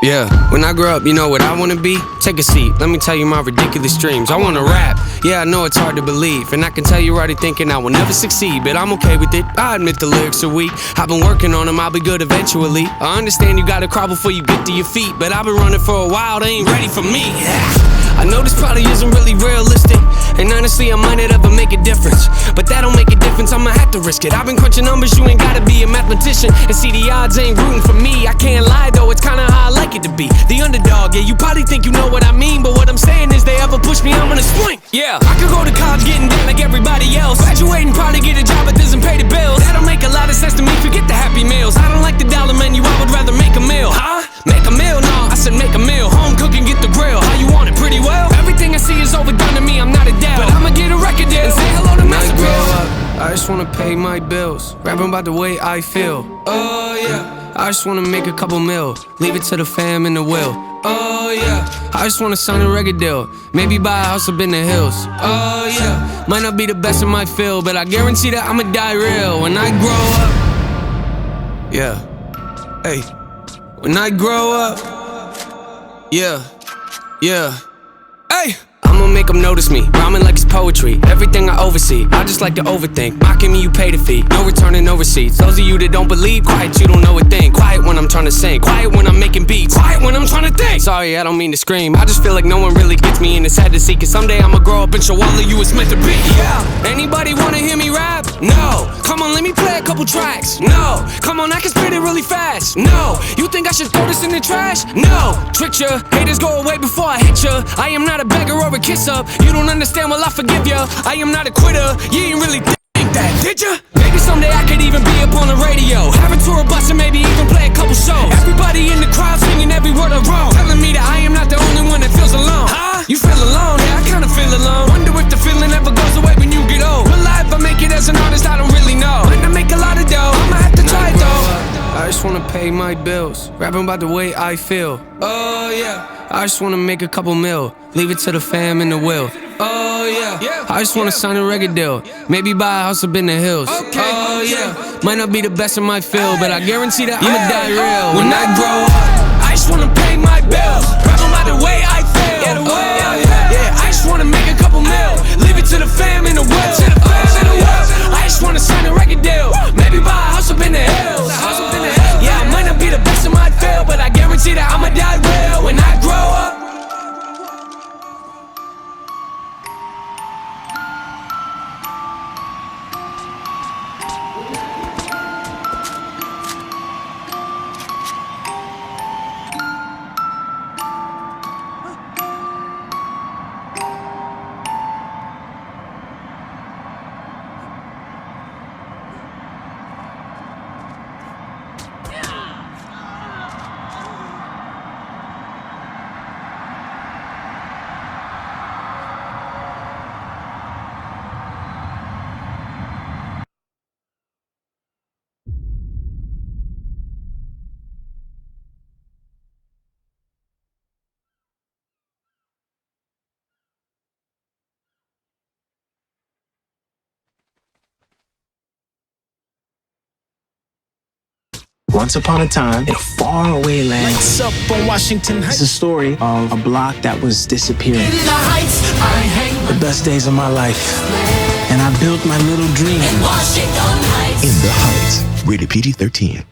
Yeah, when I grow up, you know what I wanna be? Take a seat, let me tell you my ridiculous dreams. I wanna rap, yeah, I know it's hard to believe. And I can tell you're already thinking I will never succeed, but I'm okay with it, I admit the lyrics are weak. I've been working on them, I'll be good eventually. I understand you gotta crawl before you get to your feet, but I've been running for a while, they ain't ready for me. I know this probably isn't really realistic, and honestly I might not ever make a difference, but that don't make a difference, I'ma have to risk it. I've been crunching numbers, you ain't gotta be a mathematician, and see the odds ain't rooting for me. I can't lie though, it's kinda how I like it to be. The underdog, yeah, you probably think you know what I mean, but what I'm saying is they ever push me, I'm gonna swing. Yeah, I could go to college getting debt like everybody else, graduate and probably get a job that doesn't pay the bills. That don't make a lot of sense to me, forget the happy meals. I don't like the dollar menu, I would rather make a meal. Huh? Make a meal? No, I said make a meal. Home cooking, get the grill. How you want it? Pretty well. Everything I see is overdone to me, I'm not a dad, but I'ma get a record deal and say hello to Master Grill. I just wanna pay my bills, rapping about the way I feel. Oh yeah. I just wanna make a couple mil, leave it to the fam in the will. Oh yeah. I just wanna sign a record deal, maybe buy a house up in the hills. Oh yeah. Might not be the best in my field, but I guarantee that I'ma die real when I grow up. Yeah. Hey. When I grow up. Yeah. Yeah. Hey! I'ma make them notice me, rhyming like it's poetry. Everything I oversee, I just like to overthink. Mocking me, you pay the fee, no returning, no receipts. Those of you that don't believe, quiet, you don't know a thing. Quiet when I'm trying to sing, quiet when I'm making beats, quiet when I'm trying to think. Sorry, I don't mean to scream, I just feel like no one really gets me, and it's sad to see, cause someday I'ma grow up and show all of you it's meant to be. Yeah, anybody wanna hear me rap? No. Come on, let me play a couple tracks. No. Come on, I can spit it really fast. No. You think I should throw this in the trash? No. Tricked ya, haters go away before I hit ya. I am not a beggar or a kiss up. You don't understand, well I forgive ya. I am not a quitter, you ain't really think that, did ya? Maybe someday I could even be up on the radio, have a tour bus and maybe even play a couple shows. Everybody in the crowd singing every word I wrote, telling me that I am not the only one that feels alone. Huh? You feel alone? Yeah, I kinda feel alone. Wonder if the feeling ever goes away when you get old. Will I ever make it as an artist? I don't really know. Might not make a lot of dough, I'ma have to try it though. I just wanna pay my bills, rapping about the way I feel. Oh yeah. I just wanna make a couple mil, leave it to the fam in the will. Oh yeah. I just wanna sign a record deal, maybe buy a house up in the hills. Oh yeah. Might not be the best in my field, but I guarantee that I'ma die real when I grow up. I just wanna pay my bills, rapping about the way I feel. Oh yeah. I just wanna make a couple mil, leave it to the fam in the will. I just wanna sign a record deal, maybe buy a house up in the hills. Yeah, I might not be the best in my field, but I guarantee that I'ma die real when I grow up. Once upon a time, in a faraway land, Lights up on Washington Heights. it's a story of a block that was disappearing. In the heights, I hang The best days of my life. And I built my little dream. in Washington Heights. In the Heights, rated PG-13.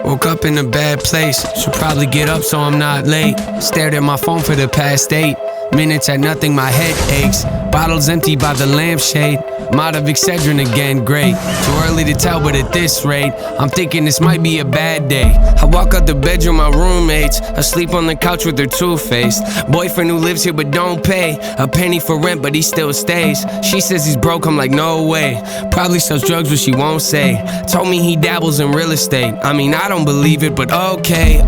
Woke up in a bad place, should probably get up so I'm not late. Stared at my phone for the past 8 minutes at nothing, my head aches. Bottles empty by the lampshade. I'm out of Excedrin again, great. Too early to tell, but at this rate, I'm thinking this might be a bad day. I walk out the bedroom, my roommates asleep on the couch with their two-faced boyfriend who lives here but don't pay a penny for rent, but he still stays. She says he's broke, I'm like, no way. Probably sells drugs, but she won't say. Told me he dabbles in real estate. I mean, I don't believe it, but okay.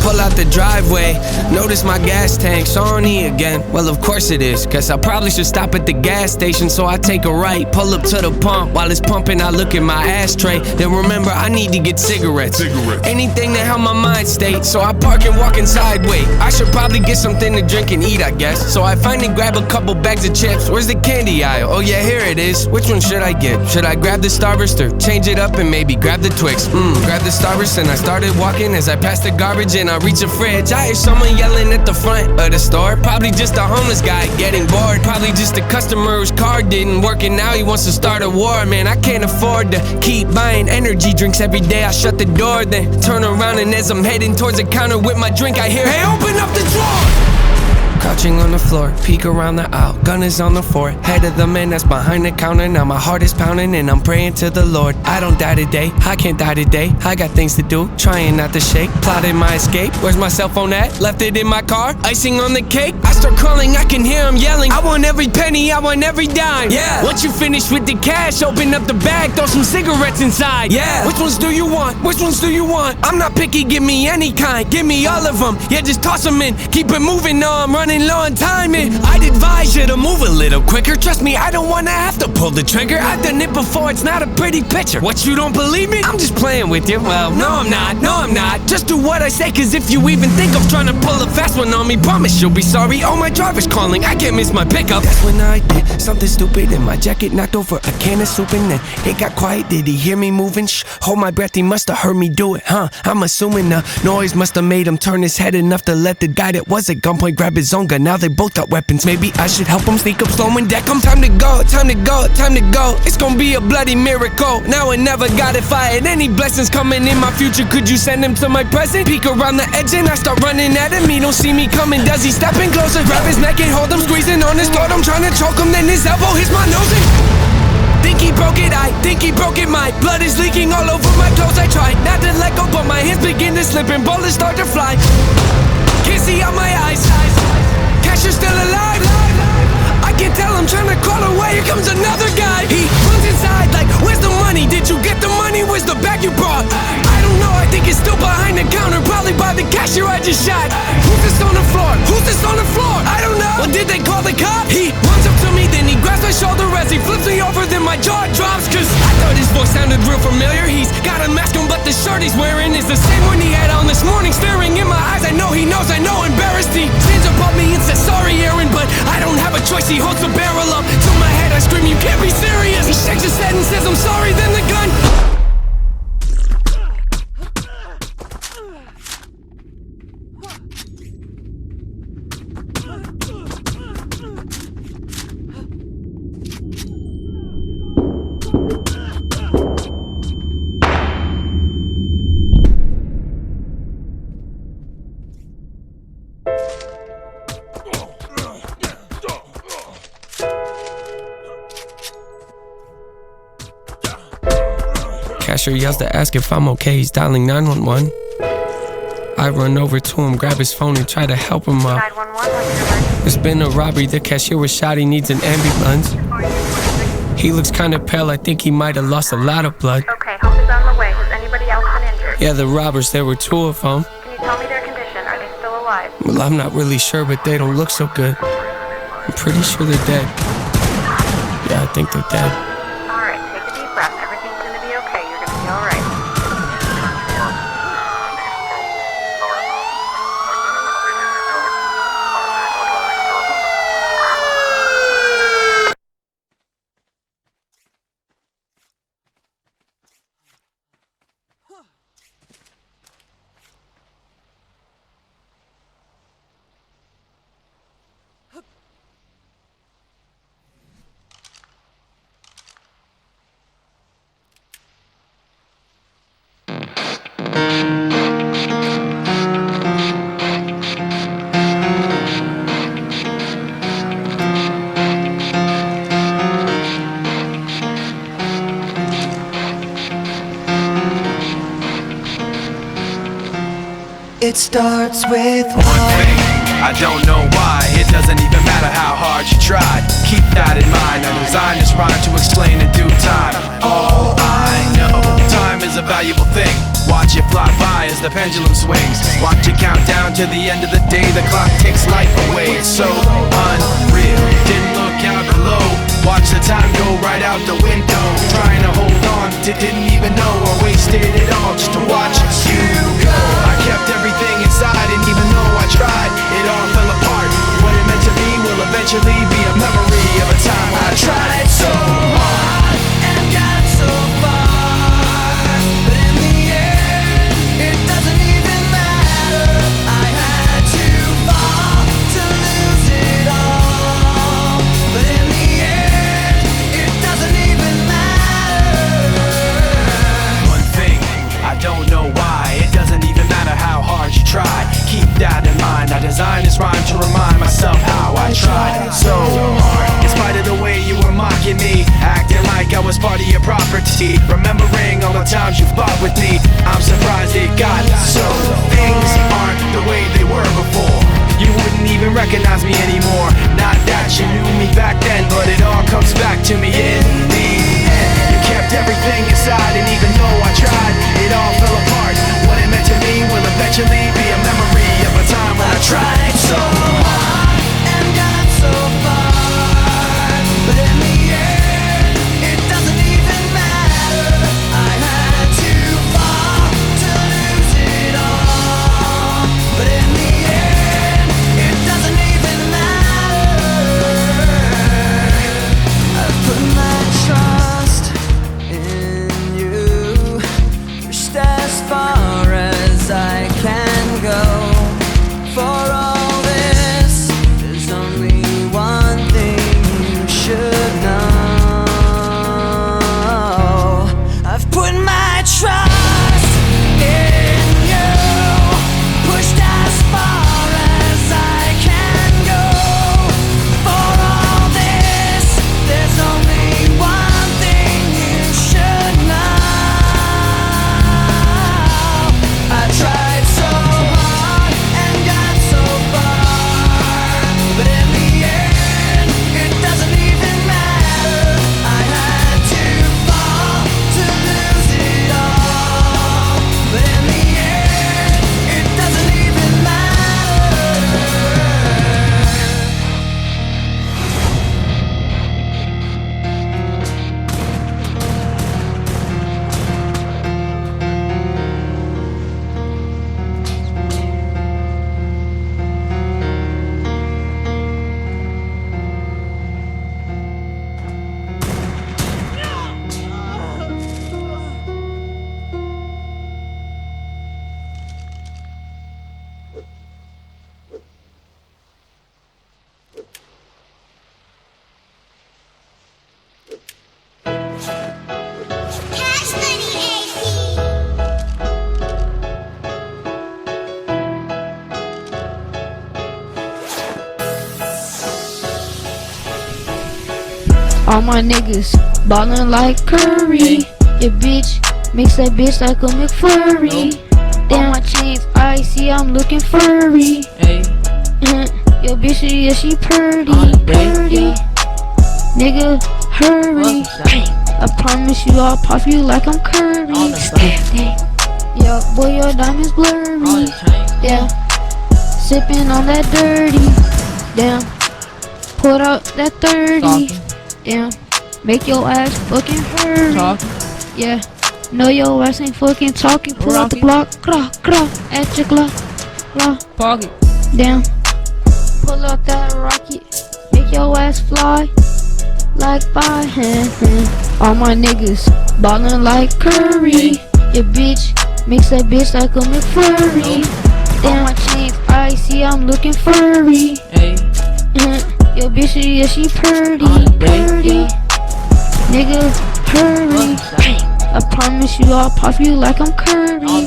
Pull out the driveway, notice my gas tank's on E again. again? Well, of course it is. Guess I probably should stop at the gas station. So I take a right, pull up to the pump. While it's pumping, I look at my ashtray. Then remember, I need to get cigarettes. Anything to help my mind state. So I park and walk inside. Wait, I should probably get something to drink and eat, I guess. So I finally grab a couple bags of chips. Where's the candy aisle? Oh yeah, here it is. Which one should I get? Should I grab the Starburst or change it up and maybe grab the Twix? Grab the Starburst and I started walking. As I passed the garbage and I reach the fridge, I hear someone yelling at the front of the store. Probably just a homeless guy getting bored. Probably just a customer whose car didn't work and now he wants to start a war. Man, I can't afford to keep buying energy drinks every day. I shut the door, then turn around, and as I'm heading towards the counter with my drink, I hear, hey, open up the drawer! Crouching on the floor, peek around the aisle, gun is on the floor. Head of the man that's behind the counter. Now my heart is pounding and I'm praying to the Lord. I don't die today, I can't die today. I got things to do, trying not to shake. Plotting my escape, where's my cell phone at? Left it in my car, icing on the cake. I start crawling, I can hear him yelling, I want every penny, I want every dime. Yeah, once you finish with the cash, open up the bag, throw some cigarettes inside. Yeah, which ones do you want? Which ones do you want? I'm not picky, give me any kind, give me all of them. Yeah, just toss them in, keep it moving, no, I'm running low on time, and I'd advise you to move a little quicker. Trust me, I don't wanna have to pull the trigger. I've done it before, it's not a pretty picture. What, you don't believe me? I'm just playing with you. Well, no I'm not. Just do what I say, cause if you even think of trying to pull a fast one on me, promise you'll be sorry. Oh, my driver's calling, I can't miss my pickup. That's when I did something stupid and my jacket knocked over a can of soup, and then it got quiet. Did he hear me moving? Shh, hold my breath, he must've heard me do it, huh? I'm assuming the noise must've made him turn his head enough to let the guy that was at gunpoint grab his own gun. Now they both got weapons. Maybe I should help him sneak up, slow and deck him. Time to go, time to go, time to go. It's gonna be a bloody miracle. Now I never got if I had any blessings coming in my future. Could you send him to my present? Peek around the edge and I start running at him. He don't see me coming. Does he step in closer? Grab his neck and hold him, squeezing on his throat. I'm trying to choke him, then his elbow hits my nose and think he broke it, I think he broke it. My blood is leaking all over my clothes. I try not to let go, but my hands begin to slip and bullets start to fly. Can't see out my eyes. Cash, you're still alive. I can tell I'm trying to crawl away. Here comes another guy. He runs inside like, where's the money? Did you get the money? Where's the bag you brought? I don't know, I think it's still behind the counter. Probably by the cashier I just shot. Who's this on the floor? Who's this on the floor? I don't know. Well, did they call the cops? He runs up to me, then he grabs my shoulder as he flips me over. Then my jaw drops, cause I thought his voice sounded real familiar. He's got a mask on, but the shirt he's wearing is the same one he had on this morning. Staring in my eyes, I know he knows, I know, embarrassed. He stands above me and says, sorry Aaron, but I don't have a choice. He holds the barrel up to my head, I scream, you can't be serious. He shakes his head and says, I'm sorry, then the gun Cashier yells to ask if I'm okay. He's dialing 911. I run over to him, grab his phone and try to help him up. 911, what's your emergency? There's been a robbery. The cashier was shot. He needs an ambulance. He looks kinda pale. I think he might have lost a lot of blood. Okay, help is on the way. Has anybody else been injured? Yeah, the robbers, there were two of them. Can you tell me their condition? Are they still alive? Well, I'm not really sure, but they don't look so good. I'm pretty sure they're dead. Yeah, I think they're dead. Alright, take a deep breath. Everything's gonna be okay. You're gonna be alright. It starts with One thing, I don't know why. It doesn't even matter how hard you tried. Keep that in mind. I designed this rhyme to explain in due time. All I know, time is a valuable thing. Watch it fly by as the pendulum swings. Watch it count down to the end of the day. The clock takes life away. It's so All my niggas ballin' like Curry. Your bitch makes that bitch like a McFlurry. Damn, my chains icy, I'm looking furry. Yo bitch, yeah, she purty. Nigga, hurry. I promise you I'll pop you like I'm Curry. Yo, boy, your diamonds blurry. Yeah, sippin' on that dirty. Damn, put out that 30. Damn, make your ass fucking hurry. Yeah, know your ass ain't fucking talking. Pull out the Glock, at your Glock, pocket. Damn, pull out that rocket, make your ass fly like by hand. All my niggas ballin' like Curry. Your bitch makes that bitch like a McFlurry. Damn, my chains icy, I'm looking furry. Yo bitch, yeah, she purty. Nigga, hurry. I promise you I'll pop you like I'm Curry.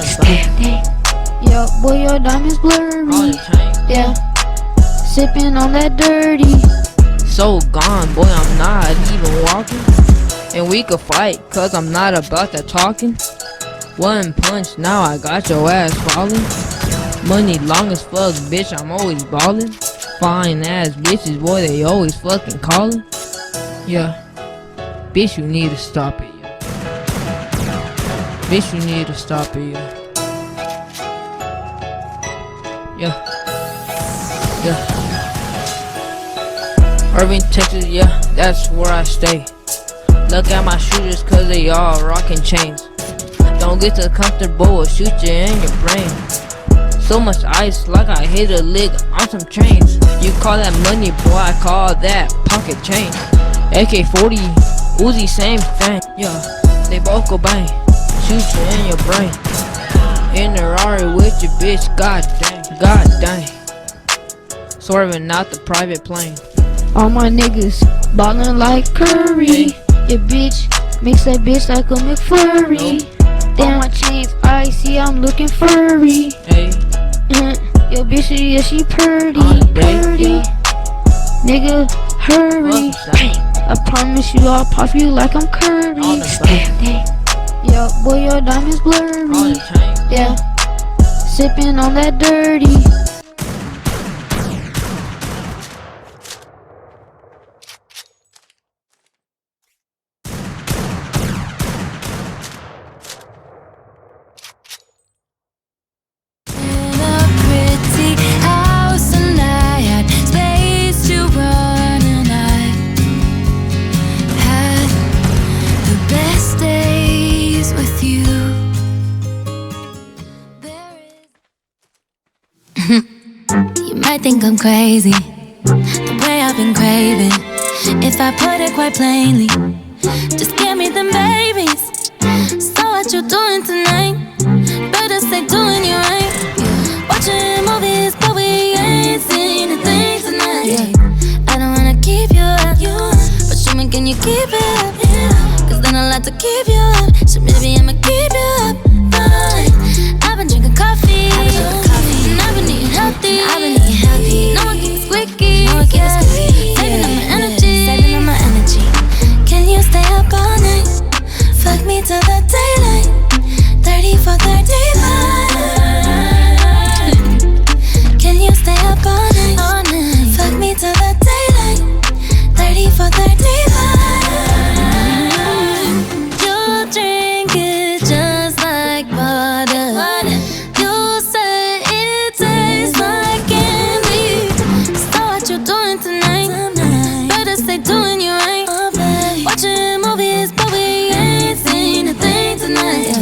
Yo, boy, your diamonds blurry. Yeah, sippin' on that dirty. So gone, boy, I'm not even walking. And we could fight, cause I'm not about that talking. One punch, now I got your ass falling. Money long as fuck, bitch, I'm always ballin'. Fine ass bitches, boy, they always fucking callin'. Yeah, bitch, you need to stop it, yeah. Bitch, you need to stop it, yeah. Yeah. Irving, Texas, yeah, that's where I stay. Look at my shooters, cause they all rockin' chains. Don't get too comfortable, or shoot you in your brain. So much ice, like I hit a lick on some chains. You call that money, boy, I call that pocket change. AK-40, Uzi, same thing. Yeah, they both go bang, shoot you in your brain. In the Rari with your bitch, god dang. Swerving out the private plane. All my niggas ballin' like Curry. Your bitch makes that bitch like a McFlurry. Damn, my chains icy, I'm looking furry. Yo bitch, yeah, she purty. Nigga, hurry. I promise you I'll pop you like I'm Curry. Yo, boy, your diamonds blurry. Yeah, sippin' on that dirty. You might think I'm crazy, the way I've been craving. If I put it quite plainly, just give me them babies. So what you doing tonight? Better say doing you right. Watching movies, but we ain't seen a thing tonight. I don't wanna keep you up, but show me, can you keep it up? Cause then I'll have to keep you up, so maybe I'ma keep you up. Fine, I've been drinking coffee, and I've been eating healthy. No one keeps squeaky, saving up my energy. Can you stay up all night? Fuck me till the daylight. 30 for 35. Can you stay up all night? Fuck me till the daylight. 30 for 35. You drink it just like water. You say it tastes like candy. So what you doing tonight? Better stay doing you right. Watching movies, but we ain't seen a thing tonight.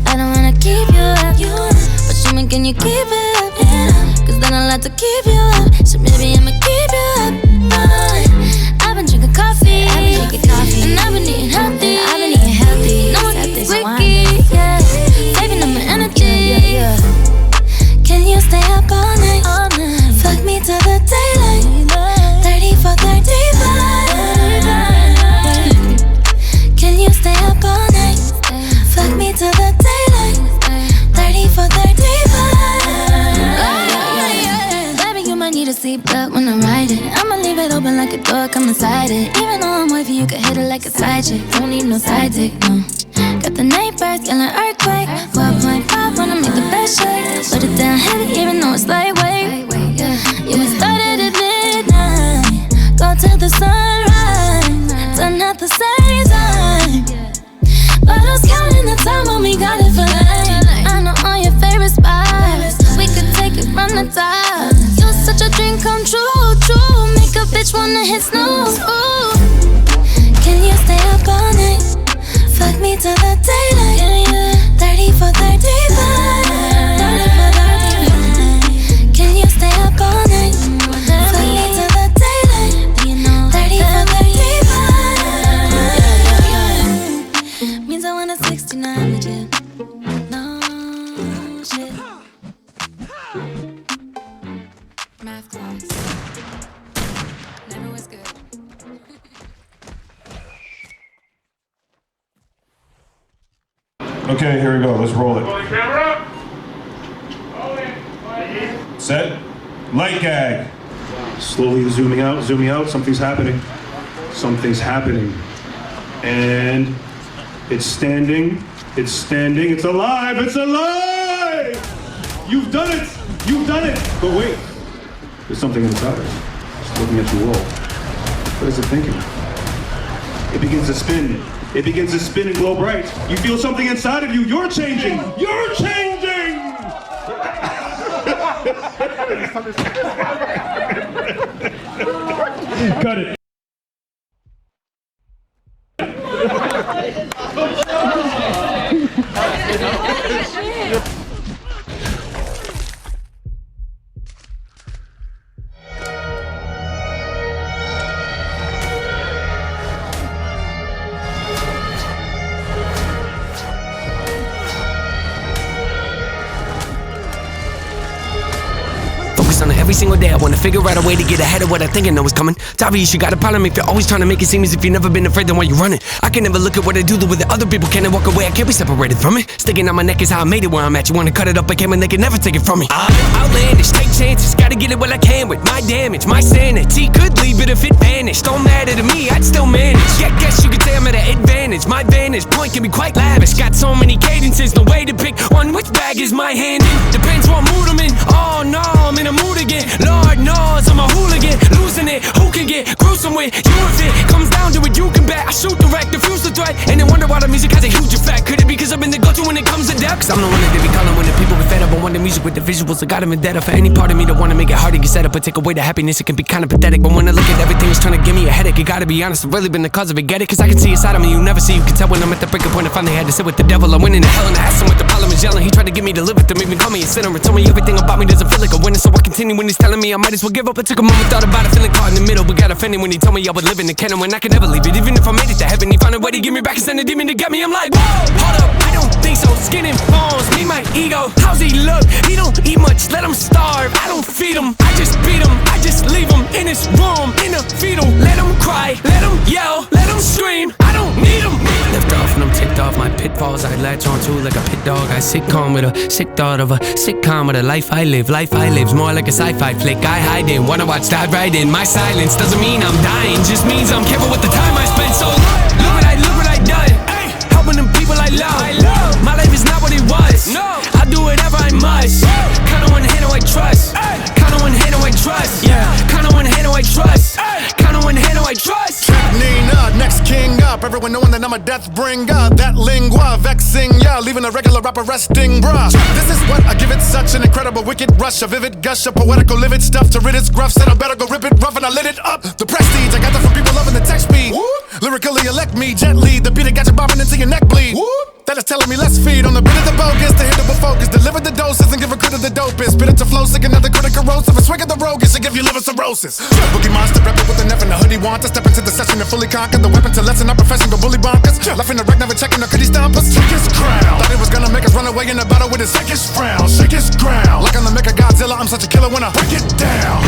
I don't wanna keep you up, but show me, can you keep it up? Cause then I'll have to keep you up, so maybe I'ma keep you up. Fine, I've been drinking coffee, and I've been eating healthy. No one keeps squeaky, saving up my energy. Can you stay up all night? Fuck me till the daylight. 30 for 35. Can you stay up all night? Fuck me till the daylight. 30 for 35. Baby, you ride it. I'ma leave it open like a door, come inside it. Even though I'm wavy, you can hit it like a side chick. Don't need no side dick, no. Got the neighbors yelling earthquake. 12.5 wanna make the bed shake. Put it down heavy even though it's lightweight. Yeah, we started at midnight, go till the sunrise. Done at the same time, but I was counting the time when we got it for life. I know all your favorite spots, we could take it from the top. You're such a dream come true, true. Make a bitch wanna hit snooze. Ooh. Can you stay up all night? Fuck me till the daylight. 30 for 35. 30 for 35. Can you stay up all night? Fuck me till the daylight. 30 for 35. Means I want a 69 with you. No shit. Math class never was good. Okay, here we go. Let's roll it. Set. Light gag. Slowly zooming out, zooming out. Something's happening. Something's happening. And it's standing. It's standing. It's alive. It's alive! You've done it. You've done it. But wait. There's something inside. It's looking at you all. What is it thinking? It begins to spin. It begins to spin and glow bright. You feel something inside of you. You're changing. You're changing. Cut it. On it every single day. I wanna figure out a way to get ahead of what I think I know is coming. It's obvious you got a problem if you're always trying to make it seem as if you've never been afraid, then why you running? I can never look at what I do the way that other people can and walk away. I can't be separated from it. Sticking on my neck is how I made it where I'm at. You wanna cut it up again and they can never take it from me. I'm outlandish, take chances, gotta get it what I can with my damage. My sanity could leave it if it vanished. Don't matter to me, I'd still manage. Yeah, guess you could say I'm at an advantage. My vantage point can be quite lavish. Got so many cadences, no way to pick one. Which bag is my hand in? Depends what mood I'm in. Oh no, I'm in a mood again. Lord knows I'm a hooligan, losing it. Who can get gruesome with you if it comes down to it? You can bet I shoot direct, diffuse the threat, and then wonder why the music has a huge effect. Could it be because I've been the go-to when it comes to depth? Cause I'm the one that they be calling when the people get fed up. I want the music with the visuals, I got them in debt. For any part of me that wanna make it hard to get set up or take away the happiness, it can be kinda pathetic. But when I look at everything, it's trying to give me a headache. You gotta be honest, I've really been the cause of it. Get it? Cause I can see a side of me you never see. You can tell when I'm at the breaking point. I finally had to sit with the devil. I went into hell and I asked him what the problem is yelling. He tried to get me to live with him, even call me a sinner and told me everything about me doesn't feel like a winner. So I continue when he's telling me I might as well give up. I took a moment, thought about it, feeling caught in the middle, but got offended when he told me I would live in the kennel when I could never leave it. Even if I made it to heaven, he found a way to give me back and send a demon to get me. I'm like, whoa, hold up, I don't think so. Skin and bones, me, my ego. How's he look? He don't eat much, let him starve. I don't feed him, I just beat him. I just leave him in his room, in a fetal. Let him cry, let him yell, let him scream. I don't need him. Lift off and I'm ticked off my pitfalls. I latch on to like a pit dog. I sit calm with a sick thought of a sitcom with a life I live. Life I live's more like a sci-fi flick. I hide in, wanna watch, dive right in. My silence doesn't mean I'm dying, just means I'm careful with the time I spend. So look what I done. Ay, helping them people I love. My life is not what it was. No, I'll do whatever I must. Kinda one hand I trust. Kinda one hand I trust. Yeah, kinda one hand I trust. Kinda one hand I trust. Nina, next king up. Everyone knowing that I'm a death bringer. That lingua vexing, yeah, leaving a regular rapper resting, bruh. This is what I give it, such an incredible wicked rush, a vivid gush, a poetical livid stuff to rid its gruff. Said I better go rip it rough and I lit it up. The prestige I got that from people loving the text speed. Lyrically elect me gently. The beat that got you bobbing into your neck bleed. That is telling me let's feed on the bit of the bogus, the hit of a focus. Deliver the doses and give a credit the dopest. Spit it to flow sick, another critic corrosive. A swig of the roguish and give you liver cirrhosis. Boogie monster, rap it with an F and the hoodie want to step into the session and fully conquer the weapon to lessen our profession, go bully bonkers. Left in the wreck, never checking, no could he stomp us? Shake his crown. Thought he was gonna make us run away in a battle with his sickest frown. Shake his ground. Like I'm the Mecha Godzilla, I'm such a killer when I break it down.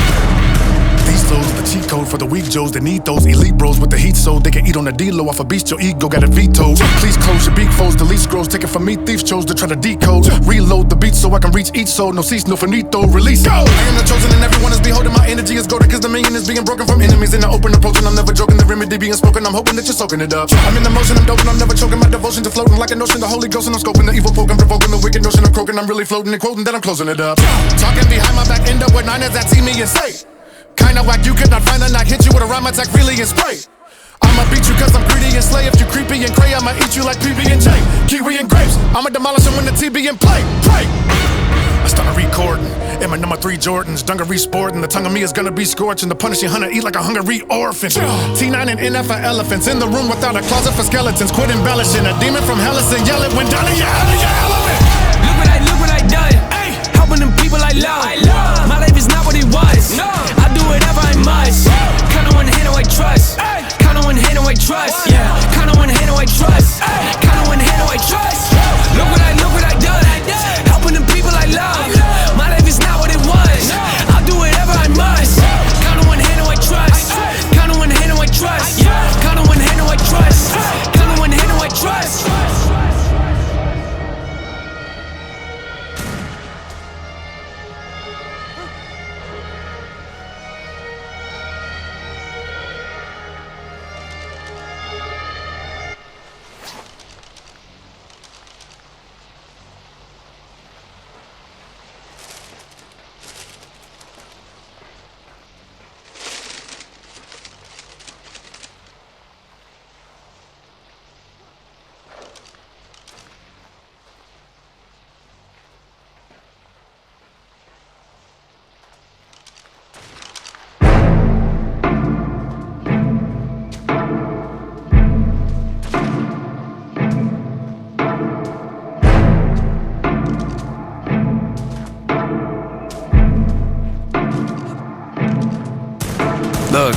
these flows, the cheat code for the weak Joes. They need those elite bros with the heat so they can eat on the D-low off a beast. Your ego got it vetoed. Please close your beak foes, delete scrolls. Take it from me, thieves chose to try to decode. Reload the beat so I can reach each soul. No cease, no finito, release. Go! I am the chosen and everyone is beholding. My energy is golden cause the million is being broken from enemies in the open approaching. I'm never joking, the remedy being spoken. I'm hoping that you're soaking it up. I'm in the motion, I'm doping, I'm never choking. My devotion to floating like an ocean. The Holy Ghost and I'm scoping the evil poke. I'm provoking the wicked notion. I'm croaking, I'm really floating and quoting that I'm closing it up. Talking behind my back, end up with niners that see me and say, kinda whack, you could not find a knock. Hit you with a rhyme attack, really and spray. I'ma beat you cause I'm greedy and slay. If you creepy and cray, I'ma eat you like PB&J, kiwi and grapes. I'ma demolish them when the TB and play. I started recording in my number 3 Jordans, dungaree sporting. The tongue of me is gonna be scorching. The punishing hunter eat like a hungry orphan. T9 and NF for elephants in the room without a closet for skeletons. Quit embellishing. A demon from Hellas and yell it when down in your element. Look what I done. Ay. Helping them people I love. My life is not what it was. No. I do whatever I must. Kinda one hand I trust. Kinda one hand I trust. Yeah. Kinda one hand I trust. Kinda one hand I trust. Look what I done. Helping them people I love. My life is not what it was. I'll do whatever I must. Kinda one hand I trust. Kinda one hand I trust. Kinda one hand I trust. Kinda one hand I trust. Look,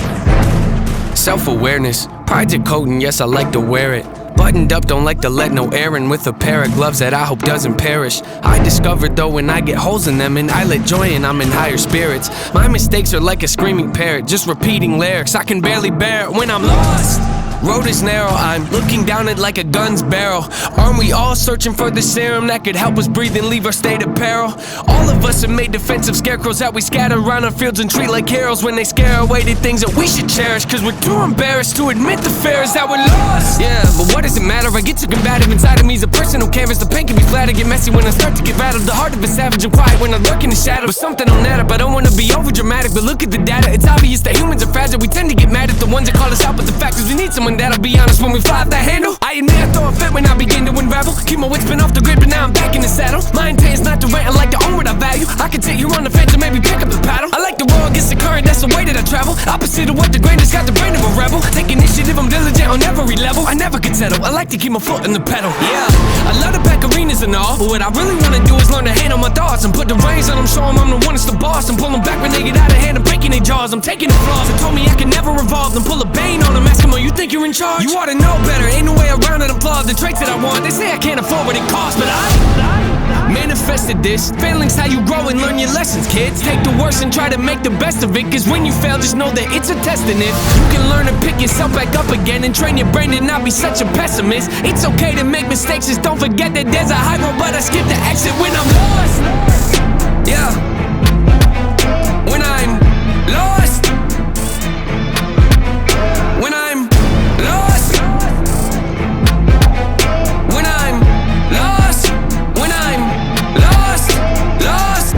self-awareness, pride's a coat and yes I like to wear it. Buttoned up, don't like to let no air in with a pair of gloves that I hope doesn't perish. I discovered though when I get holes in them and I let joy in, I'm in higher spirits. My mistakes are like a screaming parrot, just repeating lyrics. I can barely bear it when I'm lost. Road is narrow, I'm looking down it like a gun's barrel. Aren't we all searching for the serum that could help us breathe and leave our state of peril? All of us have made defensive scarecrows that we scatter around our fields and treat like heroes when they scare away the things that we should cherish. Cause we're too embarrassed to admit the fear is that we're lost. Yeah, but what does it matter? I get too combative inside of me is a personal canvas. The pain can be flat, I get messy when I start to get rattled. The heart of a savage and quiet when I lurk in the shadow. But something on that up, I don't wanna be over dramatic, but look at the data. It's obvious that humans are fragile. We tend to get mad at the ones that call us out, but the fact is we need someone that'll be honest when we fly off that handle. I admit I throw a fit when I begin to unravel. Keep my wits spin off the grid, but now I'm back in the saddle. My intent is not to rant, I like to own what I value. I can take you on the fence and maybe pick up the paddle. I like to roll against the current, that's the way that I travel. Opposite of what the grain has got the brain of a rebel. Take initiative, I'm diligent on every level. I never can settle, I like to keep my foot in the pedal. Yeah, I love to pack arenas and all, but what I really wanna do is learn to handle my thoughts and put the reins on them, show them I'm the one that's the boss. And pull them back when they get out of hand and breaking their jaws. I'm taking the flaws, they told me I can never evolve. Then pull a bane on them, ask them, oh, you think you're in charge? You ought to know better, ain't no way around it. I'm flawed, the traits that I want. They say I can't afford what it costs, but I manifested this. Failing's how you grow and learn your lessons, kids. Take the worst and try to make the best of it, cause when you fail, just know that it's a test. And if you can learn to pick yourself back up again and train your brain to not be such a pessimist, it's okay to make mistakes, just don't forget that there's a high road, but I skip the exit when I'm lost. Yeah, when I'm lost. When I'm lost. When I'm lost. When I'm lost. Lost.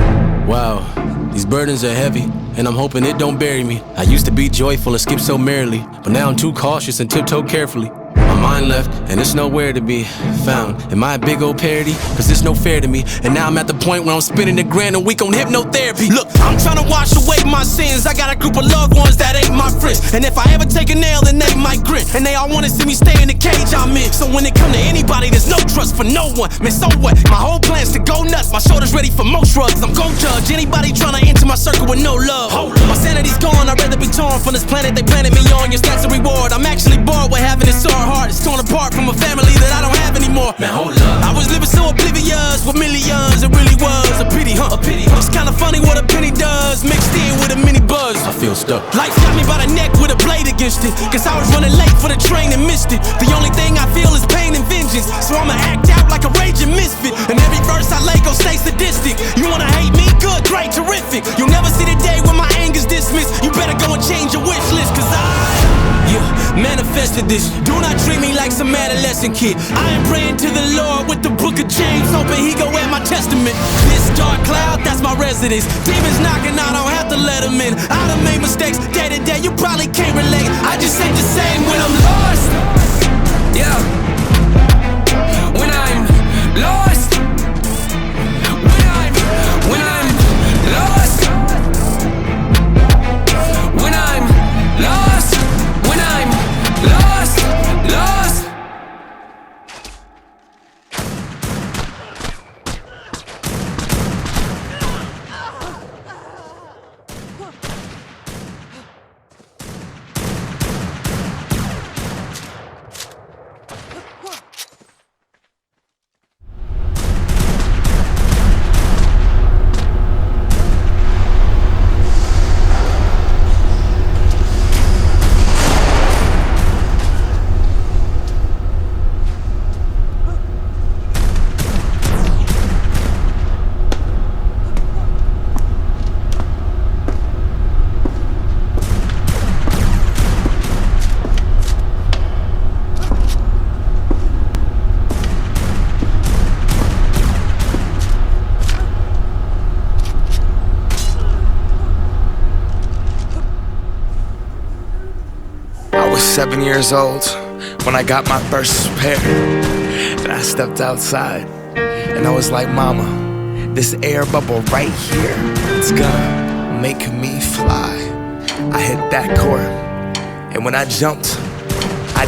Wow, these burdens are heavy, and I'm hoping it don't bury me. I used to be joyful and skip so merrily, but now I'm too cautious and tiptoe carefully. My mind left, and it's nowhere to be found. Am I a big old parody? Cause it's no fair to me. And now I'm at the point where I'm spending a grand a week on hypnotherapy. Look, I'm trying to wash away my sins. I got a group of loved ones that ain't my friends, and if I ever take a nail, then they might grin. And they all wanna see me stay in the cage I'm in. So when it come to anybody, there's no trust for no one. Man, so what? My whole plan's to go nuts. My shoulders ready for most shrugs. I'm gon' judge anybody trying to enter my circle with no love. My sanity's gone, I'd rather be torn from this planet they planted me on. Your stats a reward. I'm actually bored with having this sore heart. It's torn apart from a family that I don't have anymore. anymore. Man, hold up. I was living so oblivious with millions, it really was a pity, huh? A pity. It's kinda funny what a penny does, mixed in with a mini buzz. I feel stuck. Life got me by the neck with a blade against it, cause I was running late for the train and missed it. The only thing I feel is pain and vengeance, so I'ma act out like a raging misfit. And every verse I lay gon' stay sadistic. You wanna hate me? Good, great, terrific. You'll never see the day when my anger's dismissed. You better go and change your wish list, cause manifested this. Do not treat me like some adolescent kid. I am praying to the Lord with the book of James, hoping he go at my testament. This dark cloud, that's my residence. Demons knocking, I don't have to let them in. I done made mistakes day to day, you probably can't relate. I just ain't the same when I'm lost. Yeah. When I'm lost. When I'm lost. When I'm lost. When I'm lost, lost. I was 7 years old when I got my first pair. And I stepped outside and I was like, Mama, this air bubble right here, it's gonna make me fly. I hit that court, and when I jumped, I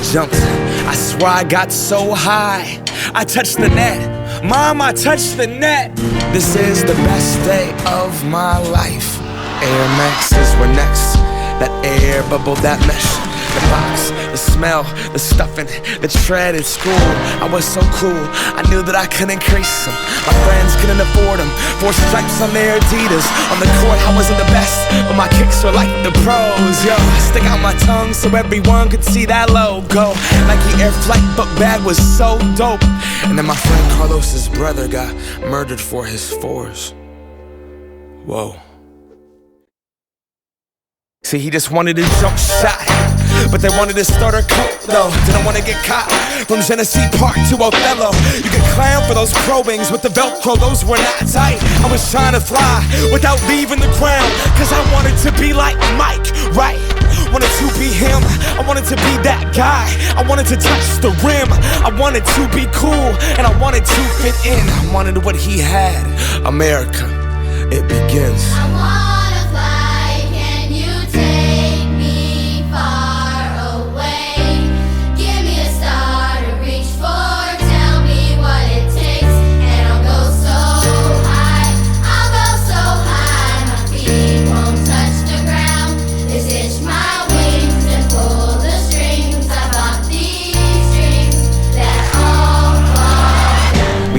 swear I got so high, I touched the net. Mom, I touched the net. This is the best day of my life. Air Maxes were next. That air bubble, that mesh, the box, the smell, the stuffing, the tread at school. I was so cool, I knew that I could increase them. My friends couldn't afford them. 4 stripes on their Adidas. On the court I wasn't the best, but my kicks were like the pros. Yo, I stick out my tongue so everyone could see that logo. Nike Air Flight book bag was so dope. And then my friend Carlos's brother got murdered for his 4s. Whoa. See, he just wanted a jump shot, but they wanted a starter coat though. Didn't want to get caught. From Genesee Park to Othello, you could clown for those pro wings with the Velcro, those were not tight. I was trying to fly without leaving the ground, cause I wanted to be like Mike, right? Wanted to be him, I wanted to be that guy. I wanted to touch the rim, I wanted to be cool, and I wanted to fit in. I wanted what he had. America, it begins.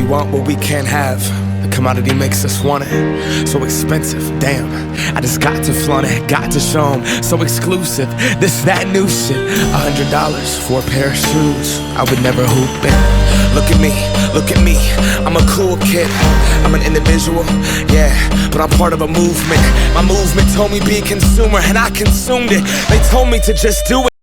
Want what we can't have. The commodity makes us want it. So expensive, damn. I just got to flaunt it, got to show 'em. So exclusive, this, that new shit. $100 for a pair of shoes. I would never hoop in. Look at me, I'm a cool kid. I'm an individual, yeah, but I'm part of a movement. My movement told me be a consumer, and I consumed it. They told me to just do it.